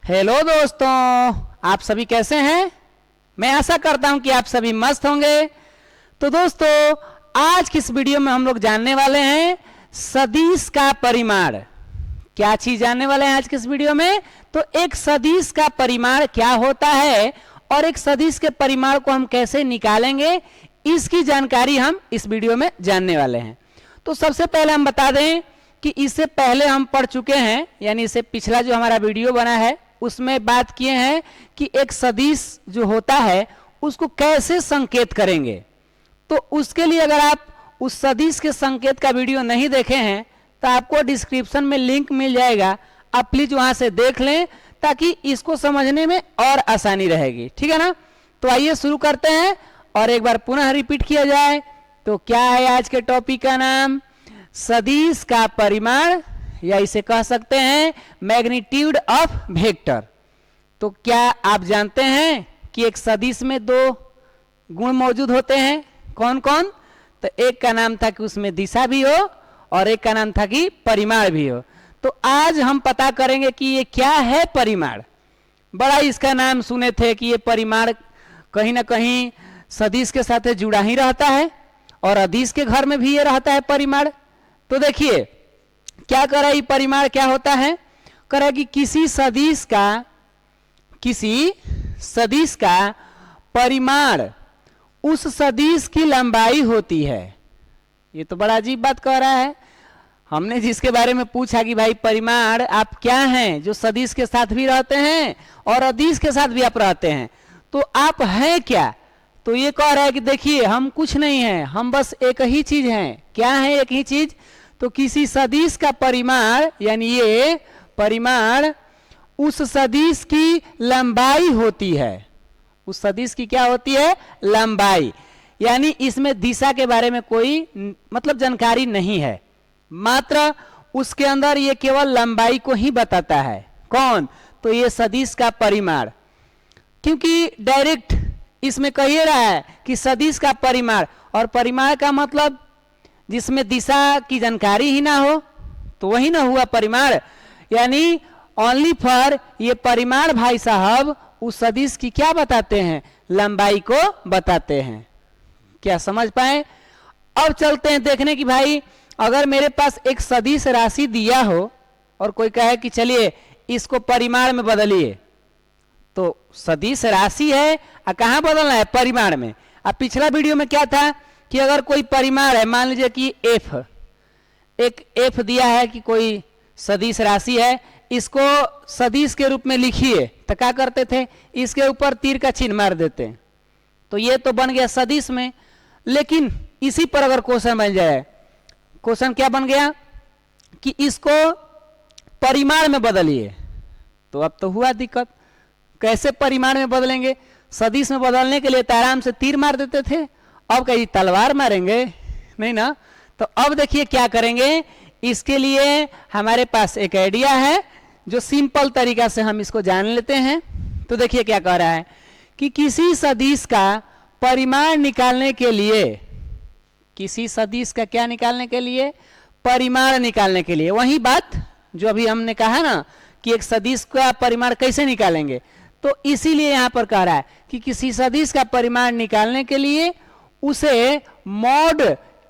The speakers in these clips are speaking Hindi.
हेलो दोस्तों, आप सभी कैसे हैं? मैं आशा करता हूं कि आप सभी मस्त होंगे। तो दोस्तों, आज की इस वीडियो में हम लोग जानने वाले हैं सदिश का परिमाण। क्या चीज जानने वाले हैं आज की इस वीडियो में? तो एक सदिश का परिमाण क्या होता है और एक सदिश के परिमाण को हम कैसे निकालेंगे, इसकी जानकारी हम इस वीडियो में जानने वाले हैं। तो सबसे पहले हम बता दें कि इससे पहले हम पढ़ चुके हैं, यानी इससे पिछला जो हमारा वीडियो बना है उसमें बात किए हैं कि एक सदिश जो होता है उसको कैसे संकेत करेंगे। तो उसके लिए अगर आप उस सदिश के संकेत का वीडियो नहीं देखे हैं तो आपको डिस्क्रिप्शन में लिंक मिल जाएगा, आप प्लीज वहां से देख लें ताकि इसको समझने में और आसानी रहेगी। ठीक है ना? तो आइए शुरू करते हैं और एक बार पुनः रिपीट किया जाए तो क्या है आज के टॉपिक का नाम? सदिश का परिमाण, या इसे कह सकते हैं मैग्नीट्यूड ऑफ वेक्टर। तो क्या आप जानते हैं कि एक सदिश में दो गुण मौजूद होते हैं? कौन कौन? तो एक का नाम था कि उसमें दिशा भी हो और एक का नाम था कि परिमाण भी हो। तो आज हम पता करेंगे कि ये क्या है परिमाण। बड़ा इसका नाम सुने थे कि ये परिमाण कहीं ना कहीं सदिश के साथ जुड़ा ही रहता है और अदिश के घर में भी ये रहता है परिमाण। तो देखिए क्या करा, ये परिमाण क्या होता है? करा कि किसी सदिश का परिमाण उस सदिश की लंबाई होती है। ये तो बड़ा अजीब बात कह रहा है। हमने जिसके बारे में पूछा कि भाई परिमाण आप क्या हैं, जो सदिश के साथ भी रहते हैं और अदिश के साथ भी आप रहते हैं, तो आप हैं क्या? तो ये कह रहा है कि देखिए हम कुछ नहीं हैं, हम बस एक ही चीज हैं। क्या है एक ही चीज? तो किसी सदिश का परिमाण, यानी ये परिमाण उस सदिश की लंबाई होती है। उस सदिश की क्या होती है? लंबाई। यानी इसमें दिशा के बारे में कोई मतलब जानकारी नहीं है, मात्र उसके अंदर ये केवल लंबाई को ही बताता है। कौन? तो ये सदिश का परिमाण। क्योंकि डायरेक्ट इसमें कह रहा है कि सदिश का परिमाण, और परिमाण का मतलब जिसमें दिशा की जानकारी ही ना हो तो वही ना हुआ परिमाण। यानी ओनली फॉर ये परिमाण भाई साहब उस सदिश की क्या बताते हैं? लंबाई को बताते हैं। क्या समझ पाए? अब चलते हैं देखने की भाई अगर मेरे पास एक सदिश राशि दिया हो और कोई कहे कि चलिए इसको परिमाण में बदलिए, तो सदिश राशि है और कहाँ बदलना है? परिमाण में। अब पिछला वीडियो में क्या था कि अगर कोई परिमाण है, मान लीजिए कि एक एफ दिया है कि कोई सदिश राशि है, इसको सदिश के रूप में लिखिए, तो क्या करते थे? इसके ऊपर तीर का चिन्ह मार देते हैं, तो ये तो बन गया सदिश में। लेकिन इसी पर अगर क्वेश्चन बन जाए, क्वेश्चन क्या बन गया कि इसको परिमाण में बदलिए, तो अब तो हुआ दिक्कत। कैसे परिमाण में बदलेंगे? सदिश में बदलने के लिए तो आराम से तीर मार देते थे, अब कहीं तलवार मारेंगे? नहीं ना। तो अब देखिए क्या करेंगे, इसके लिए हमारे पास एक आइडिया है जो सिंपल तरीका से हम इसको जान लेते हैं। तो देखिए क्या कह रहा है कि किसी सदिश का परिमाण निकालने के लिए, किसी सदिश का क्या निकालने के लिए? परिमाण निकालने के लिए। वही बात जो अभी हमने कहा ना कि एक सदिश का परिमाण कैसे निकालेंगे, तो इसीलिए यहां पर कह रहा है कि किसी सदिश का परिमाण निकालने के लिए उसे मॉड,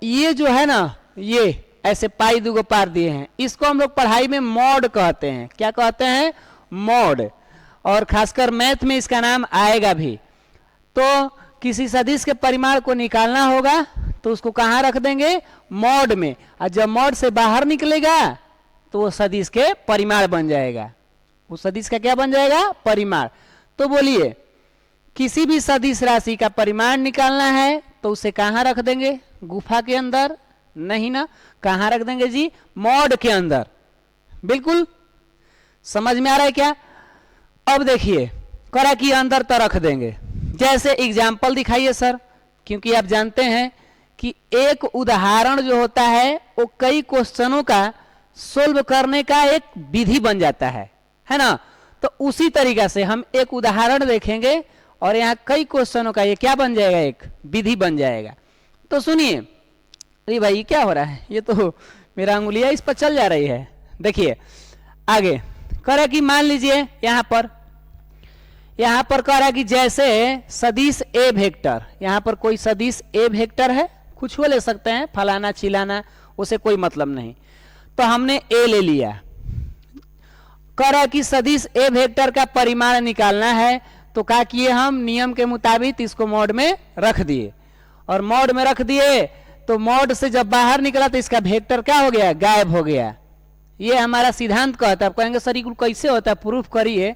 ये जो है ना, ये ऐसे पाई दुगो पार दिए हैं, इसको हम लोग पढ़ाई में मॉड कहते हैं। क्या कहते हैं? मॉड। और खासकर मैथ में इसका नाम आएगा भी। तो किसी सदिश के परिमाण को निकालना होगा तो उसको कहाँ रख देंगे? मॉड में। और जब मॉड से बाहर निकलेगा तो वो सदिश के परिमाण बन जाएगा। उस सदिश का क्या बन जाएगा? परिमाण। तो बोलिए किसी भी सदिश राशि का परिमाण निकालना है तो उसे कहाँ रख देंगे? गुफा के अंदर? नहीं ना। कहाँ रख देंगे जी? मॉड के अंदर। बिल्कुल समझ में आ रहा है क्या? अब देखिए करा कि अंदर तो रख देंगे। जैसे एग्जाम्पल दिखाइए सर, क्योंकि आप जानते हैं कि एक उदाहरण जो होता है वो कई क्वेश्चनों का सोल्व करने का एक विधि बन जाता है ना। तो उसी तरीका से हम एक उदाहरण देखेंगे और यहाँ कई क्वेश्चनों का ये क्या बन जाएगा? एक विधि बन जाएगा। तो सुनिए। अरे भाई क्या हो रहा है? ये तो मेरा अंगुलियां इस पर चल जा रही है। देखिए आगे कह रहा है कि मान लीजिए यहां पर कह रहा है कि जैसे सदिश ए वेक्टर, यहां पर कोई सदिश ए वेक्टर है, कुछ हो ले सकते हैं, फलाना चिलाना, उसे कोई मतलब नहीं, तो हमने ए ले लिया। कह रहा है कि सदिश ए वेक्टर का परिमाण निकालना है, तो क्या किए हम, नियम के मुताबिक इसको मॉड में रख दिए, और मॉड में रख दिए तो मॉड से जब बाहर निकला तो इसका वेक्टर क्या हो गया, गायब हो गया। ये हमारा सिद्धांत कहता है। आप कहेंगे सर ये कैसे होता है, प्रूफ करिए।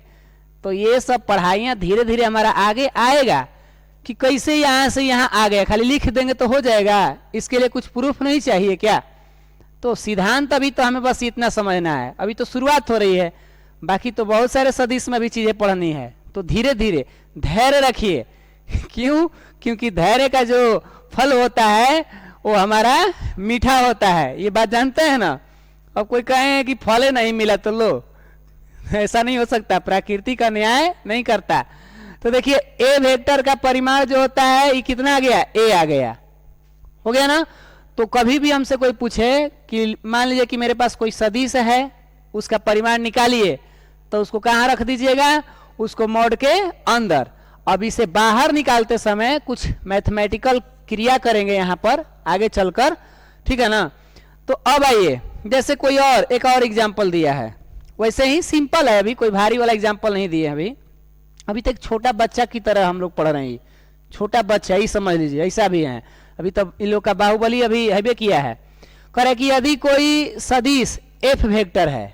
तो ये सब पढ़ाइयाँ धीरे धीरे हमारा आगे आएगा कि कैसे यहाँ से यहाँ आ गया, खाली लिख देंगे तो हो जाएगा, इसके लिए कुछ प्रूफ नहीं चाहिए क्या। तो सिद्धांत अभी तो हमें बस इतना समझना है, अभी तो शुरुआत हो रही है, बाकी तो बहुत सारे सदिश में भी चीजें पढ़नी है। तो धीरे धीरे धैर्य रखिए। क्यों, क्योंकि धैर्य का जो फल होता है वो हमारा मीठा होता है, ये बात जानते हैं ना। अब कोई कहे कि फल नहीं मिला तो लो, ऐसा नहीं हो सकता, प्रकृति का न्याय नहीं करता। तो देखिए ए वेक्टर का परिमाण जो होता है ये कितना आ गया, ए आ गया, हो गया ना। तो कभी भी हमसे कोई पूछे कि मान लीजिए कि मेरे पास कोई सदिश है, उसका परिमाण निकालिए, तो उसको कहाँ रख दीजिएगा, उसको मॉड के अंदर। अब इसे बाहर निकालते समय कुछ मैथमेटिकल क्रिया करेंगे यहाँ पर आगे चलकर, ठीक है ना। तो अब आइए, जैसे कोई और एक और एग्जाम्पल दिया है, वैसे ही सिंपल है, अभी कोई भारी वाला एग्जाम्पल नहीं दिए। अभी तक छोटा बच्चा की तरह हम लोग पढ़ रहे हैं, छोटा बच्चा ही समझ लीजिए, ऐसा भी है। अभी तब इन लोग का बाहुबली अभी हैबे किया है। कह रहे कि यदि कोई सदिश एफ वेक्टर है,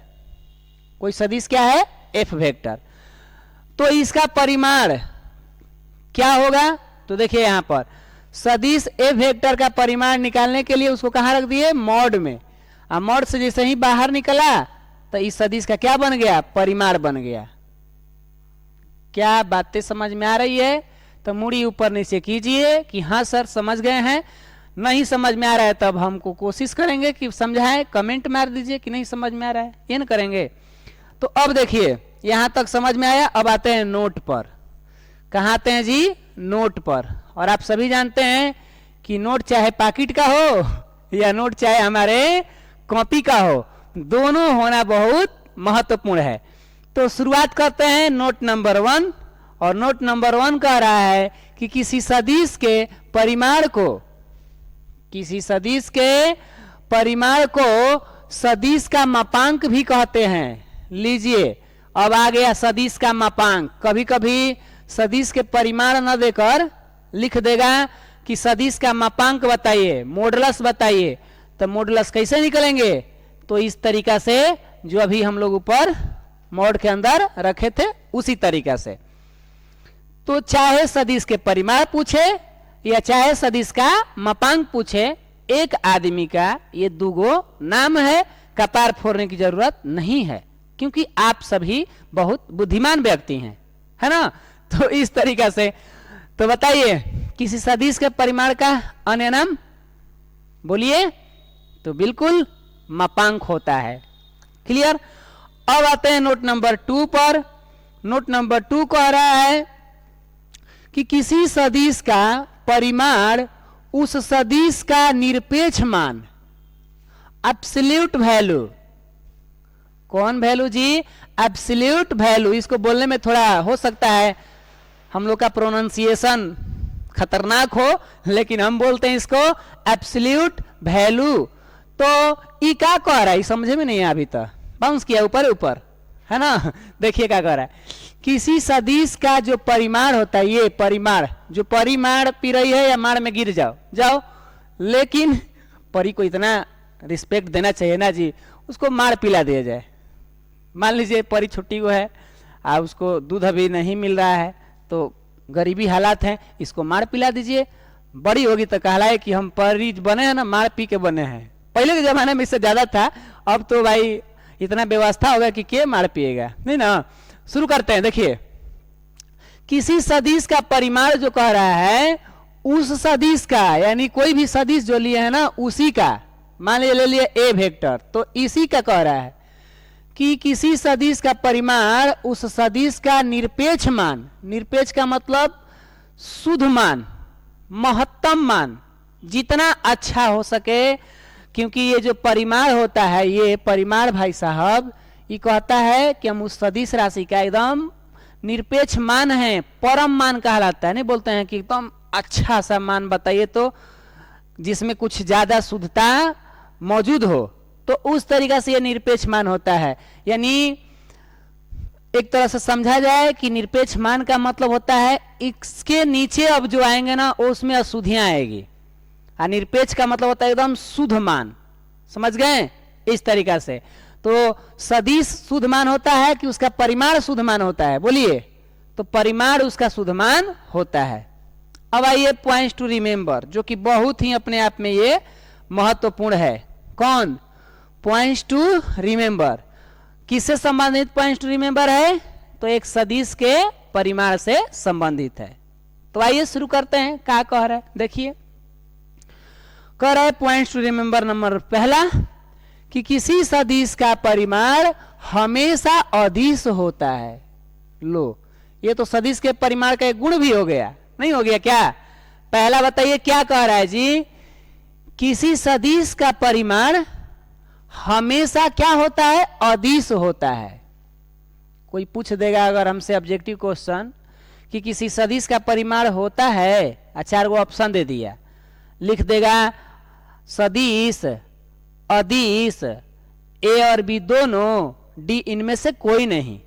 कोई सदिश क्या है, एफ वेक्टर, तो इसका परिमाण क्या होगा। तो देखिए यहां पर सदिश एफ वेक्टर का परिमाण निकालने के लिए उसको कहां रख दिए, मॉड में। और मॉड से जैसे ही बाहर निकला तो इस सदिश का क्या बन गया, परिमाण बन गया। क्या बातें समझ में आ रही है। तो मुड़ी ऊपर नीचे कीजिए कि हाँ सर समझ गए हैं, नहीं समझ में आ रहा है तब हमको कोशिश करेंगे कि समझाएं, कमेंट मार दीजिए कि नहीं समझ में आ रहा है, ये न करेंगे। तो अब देखिए यहां तक समझ में आया, अब आते हैं नोट पर। कहाँ आते हैं जी, नोट पर। और आप सभी जानते हैं कि नोट चाहे पैकेट का हो या नोट चाहे हमारे कॉपी का हो, दोनों होना बहुत महत्वपूर्ण है। तो शुरुआत करते हैं नोट नंबर 1। और नोट नंबर 1 कह रहा है कि किसी सदिश के परिमाण को, किसी सदिश के परिमाण को सदिश का मापांक भी कहते हैं। लीजिए अब आ गया सदिश का मापांक। कभी कभी सदिश के परिमाण न देकर लिख देगा कि सदिश का मापांक बताइए, मॉडुलस बताइए। तो मॉडुलस कैसे निकलेंगे, तो इस तरीका से जो अभी हम लोग ऊपर मॉड के अंदर रखे थे उसी तरीका से। तो चाहे सदिश के परिमाण पूछे या चाहे सदिश का मापांक पूछे, एक आदमी का ये दूगो नाम है, कपार फोड़ने की जरूरत नहीं है, क्योंकि आप सभी बहुत बुद्धिमान व्यक्ति हैं, है ना। तो इस तरीका से तो बताइए किसी सदिश के परिमाण का अन्य नाम बोलिए, तो बिल्कुल मापांक होता है। क्लियर। अब आते हैं नोट नंबर 2 पर। नोट नंबर 2 कह रहा है कि किसी सदिश का परिमाण उस सदिश का निरपेक्ष मान, एब्सोल्यूट वैल्यू। कौन वैल्यू जी, एब्सोल्यूट वैल्यू। इसको बोलने में थोड़ा हो सकता है हम लोग का प्रोनाउंसिएशन खतरनाक हो, लेकिन हम बोलते हैं इसको एब्सोल्यूट वैल्यू। तो ई क्या कह रहा है, समझे में नहीं है, अभी तक बाउंस किया ऊपर ऊपर, है ना। देखिए क्या कह रहा है, किसी सदिश का जो परिमाण होता है, ये परिमाण, जो परिमाण पी रही है या मार में गिर जाओ जाओ, लेकिन परी को इतना रिस्पेक्ट देना चाहिए ना जी, उसको मार पिला दिया जाए। मान लीजिए परी छुट्टी को है, अब उसको दूध अभी नहीं मिल रहा है, तो गरीबी हालात हैं, इसको मार पिला दीजिए। बड़ी होगी तो कहलाए कि हम परी बने हैं ना, मार पी के बने हैं। पहले के जमाने में इससे ज्यादा था, अब तो भाई इतना व्यवस्था होगा कि के मार पिएगा, नहीं ना। शुरू करते हैं। देखिए किसी सदिश का परिमाण जो कह रहा है, उस सदिश का, यानी कोई भी सदिश जो लिए है ना उसी का, मान लीजिए ले लिए ए वेक्टर, तो इसी का कह रहा है कि किसी सदिश का परिमाण उस सदिश का निरपेक्ष मान, निरपेक्ष का मतलब शुद्ध मान, महत्तम मान, जितना अच्छा हो सके। क्योंकि ये जो परिमाण होता है, ये परिमाण भाई साहब, ये कहता है कि हम उस सदिश राशि का एकदम निरपेक्ष मान है, परम मान कहलाता है। नहीं बोलते हैं कि एकदम अच्छा सा मान बताइए तो जिसमें कुछ ज्यादा शुद्धता मौजूद हो, तो उस तरीका से यह निरपेक्ष मान होता है। यानी एक तरह से समझा जाए कि निरपेक्ष मान का मतलब होता है इसके नीचे अब जो आएंगे ना उसमें अशुद्धियां आएगी, और निरपेक्ष का मतलब होता है एकदम शुद्ध मान। समझ गए? इस तरीका से तो सदिश शुद्ध मान होता है कि उसका परिमाण शुद्ध मान होता है? बोलिए, तो परिमाण उसका शुद्ध मान होता है। अब आइए पॉइंट्स टू रिमेंबर, जो कि बहुत ही अपने आप में ये महत्वपूर्ण है। कौन? Points to remember. किससे संबंधित पॉइंट्स टू रिमेंबर है? तो एक सदिश के परिमाण से संबंधित है। तो आइए शुरू करते हैं। क्या कह रहा है देखिए, कह रहा है पॉइंट्स टू रिमेंबर नंबर पहला कि किसी सदिश का परिमाण हमेशा अदिश होता है। लो, ये तो सदिश के परिमाण का एक गुण भी हो गया, नहीं हो गया क्या? पहला बताइए क्या कह रहा है जी? किसी सदिश का परिमाण हमेशा क्या होता है? अदिश होता है। कोई पूछ देगा अगर हमसे ऑब्जेक्टिव क्वेश्चन कि किसी सदिश का परिमाण होता है, चार गो ऑप्शन दे दिया, लिख देगा सदिश, अदिश, ए और बी दोनों, डी इनमें से कोई नहीं,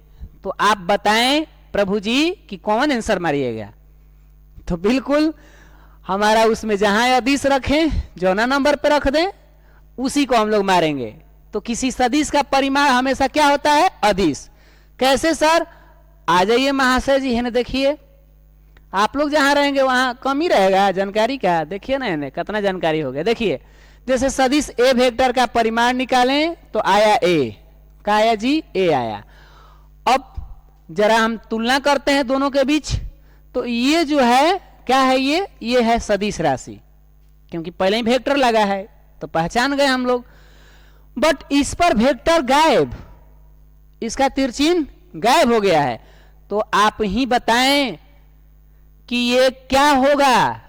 तो आप बताएं प्रभु जी कि कौन आंसर मारिएगा? तो बिल्कुल हमारा उसमें जहां अदिश रखें, जो ना नंबर पे रख दें, उसी को हम लोग मारेंगे। तो किसी सदिश का परिमाण हमेशा क्या होता है? अदिश। कैसे सर? आ जाइए महाशय जी, है ना, देखिए आप लोग जहां रहेंगे वहां कम ही रहेगा जानकारी का। देखिए ना इन्हें कितना जानकारी हो गया। देखिए जैसे सदिश ए वेक्टर का परिमाण निकालें तो आया ए, क्या आया जी? ए आया। अब जरा हम तुलना करते हैं दोनों के बीच, तो ये जो है क्या है? ये है सदिश राशि, क्योंकि पहले ही वेक्टर लगा है तो पहचान गए हम लोग। बट इस पर वेक्टर गायब, इसका तिरचिन्ह गायब हो गया है। तो आप ही बताएं कि ये क्या होगा?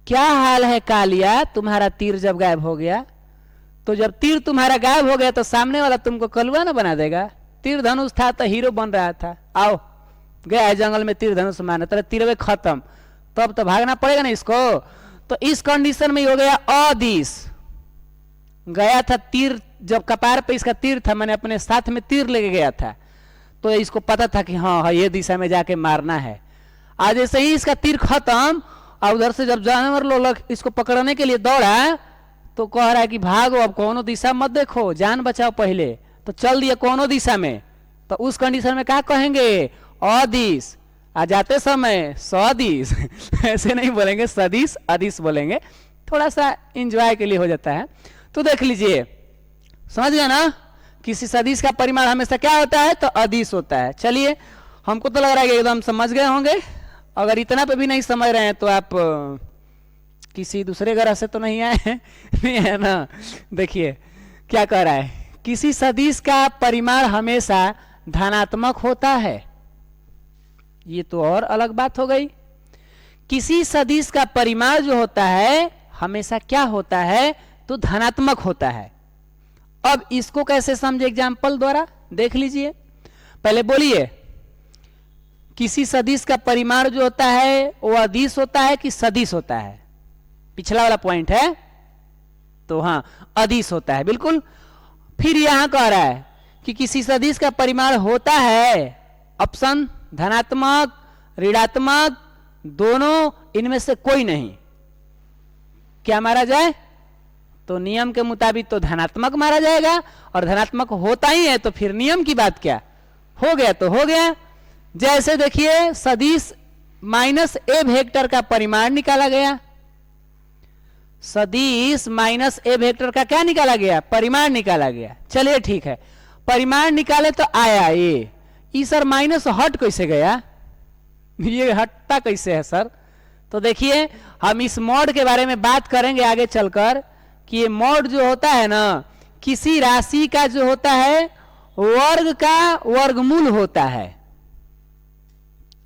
क्या हाल है कालिया तुम्हारा? तीर जब गायब हो गया, तो जब तीर तुम्हारा गायब हो गया तो सामने वाला तुमको कलुआ ना बना देगा? तीर धनुष था तो हीरो बन रहा था, आओ गया है जंगल में तीर धनुष मारने, तेरा तीर खत्म, तब तो भागना पड़ेगा ना इसको। तो इस कंडीशन में हो गया अदिश। गया था तीर, जब कपार पे इसका तीर था, मैंने अपने साथ में तीर लेके गया था, तो इसको पता था कि हाँ ये दिशा में जाके मारना है। आज जैसे ही इसका तीर खत्म, और उधर से जब जानवर लोग इसको पकड़ने के लिए दौड़ा, तो कह रहा है कि भागो, अब कोनो दिशा मत देखो, जान बचाओ पहले। तो चल दिया कोनो दिशा में, तो उस कंडीशन में क्या कहेंगे? अदिश। आ जाते समय सदिश ऐसे नहीं बोलेंगे, सदिश अदिश बोलेंगे, थोड़ा सा इंजॉय के लिए हो जाता है। तो देख लीजिए, समझ गया ना? किसी सदिश का परिमाण हमेशा क्या होता है? तो अदिश होता है। चलिए, हमको तो लग रहा है कि एकदम समझ गए होंगे। अगर इतना पे भी नहीं समझ रहे हैं तो आप किसी दूसरे ग्रह से तो नहीं आए हैं नहीं है ना? देखिए क्या कह रहा है, किसी सदिश का परिमाण हमेशा धनात्मक होता है। ये तो और अलग बात हो गई। किसी सदिश का परिमाण जो होता है हमेशा क्या होता है? तो धनात्मक होता है। अब इसको कैसे समझे? एग्जाम्पल द्वारा देख लीजिए। पहले बोलिए, किसी सदिश का परिमाण जो होता है वो अदिश होता है कि सदिश होता है? पिछला वाला पॉइंट है तो हाँ, अदिश होता है, बिल्कुल। फिर यहां कह रहा है कि किसी सदिश का परिमाण होता है, ऑप्शन धनात्मक, ऋणात्मक, दोनों, इनमें से कोई नहीं। क्या मारा जाए? तो नियम के मुताबिक तो धनात्मक मारा जाएगा, और धनात्मक होता ही है तो फिर नियम की बात क्या? हो गया तो हो गया। जैसे देखिए सदिश माइनस ए वेक्टर का परिमाण निकाला गया, सदिश माइनस ए वेक्टर का क्या निकाला गया? परिमाण निकाला गया। चलिए ठीक है, परिमाण निकाले तो आया ये सर माइनस हट कैसे गया? ये हटता कैसे है सर? तो देखिए हम इस मॉड के बारे में बात करेंगे आगे चलकर कि ये मॉड जो होता है ना, किसी राशि का जो होता है वर्ग का वर्गमूल होता है।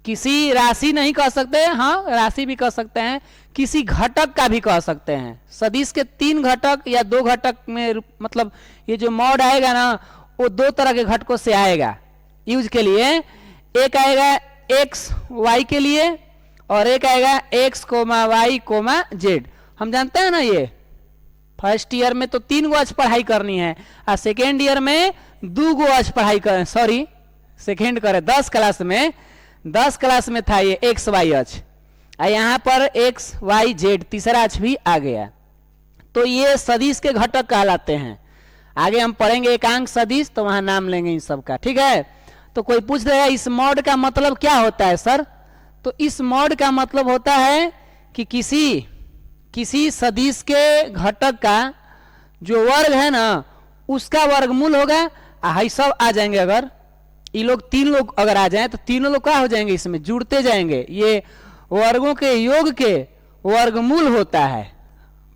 किसी राशि नहीं कह सकते, हाँ राशि भी कह सकते हैं, किसी घटक का भी कह सकते हैं। सदिश के 3 घटक या 2 घटक में मतलब ये जो मॉड आएगा ना, वो दो तरह के घटकों से आएगा यूज के लिए। एक आएगा एक्स वाई के लिए और एक आएगा X comma Y comma Z. हम जानते हैं ना, ये फर्स्ट ईयर में तो 3 गो आज पढ़ाई करनी है और सेकेंड ईयर में 2 गो आज पढ़ाई कर, सॉरी सेकेंड करे 10 क्लास में था ये एक्स वाई अच, यहाँ पर एक्स वाई जेड तीसरा अच भी आ गया। तो ये सदिश के घटक कहलाते हैं। आगे हम पढ़ेंगे एकांक सदिश, तो वहां नाम लेंगे इन सब का, ठीक है। तो कोई पूछ रहा है इस मॉड का मतलब क्या होता है सर? तो इस मॉड का मतलब होता है कि किसी सदिश के घटक का जो वर्ग है ना उसका वर्गमूल होगा। हाई सब आ जाएंगे, अगर ये लोग 3 लोग अगर आ जाएं तो तीनों लोग क्या हो जाएंगे, इसमें जुड़ते जाएंगे। ये वर्गों के योग के वर्गमूल होता है।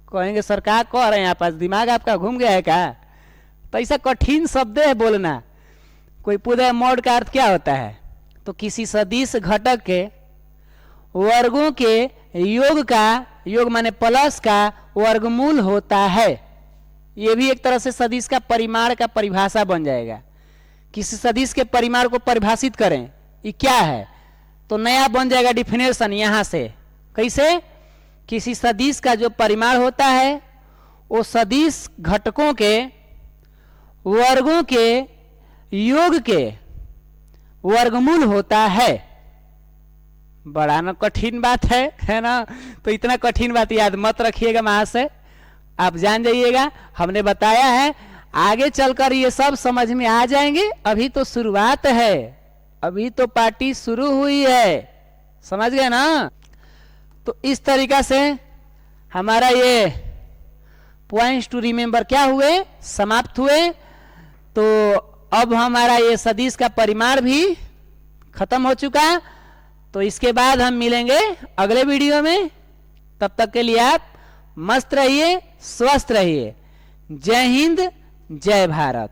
कहेंगे सर क्या कह रहे हैं आप, दिमाग आपका घूम गया है क्या? तो ऐसा कठिन शब्द है बोलना। कोई पूछे मॉड का अर्थ क्या होता है, तो किसी सदिश घटक के वर्गों के योग का, योग माने प्लस का वर्गमूल होता है। यह भी एक तरह से सदिश का परिमाण का परिभाषा बन जाएगा। किसी सदिश के परिमाण को परिभाषित करें ये क्या है, तो नया बन जाएगा डिफिनेशन यहां से। कैसे? किसी सदिश का जो परिमाण होता है वो सदिश घटकों के वर्गों के योग के वर्गमूल होता है। बड़ा ना कठिन बात है ना? तो इतना कठिन बात याद मत रखिएगा महाशय, आप जान जाइएगा। हमने बताया है, आगे चलकर ये सब समझ में आ जाएंगे। अभी तो शुरुआत है, अभी तो पार्टी शुरू हुई है, समझ गए ना? तो इस तरीका से हमारा ये पॉइंट्स टू रिमेंबर क्या हुए, समाप्त हुए। तो अब हमारा ये सदिश का परिमाण भी खत्म हो चुका। तो इसके बाद हम मिलेंगे अगले वीडियो में। तब तक के लिए आप मस्त रहिए, स्वस्थ रहिए। जय हिंद, जय भारत।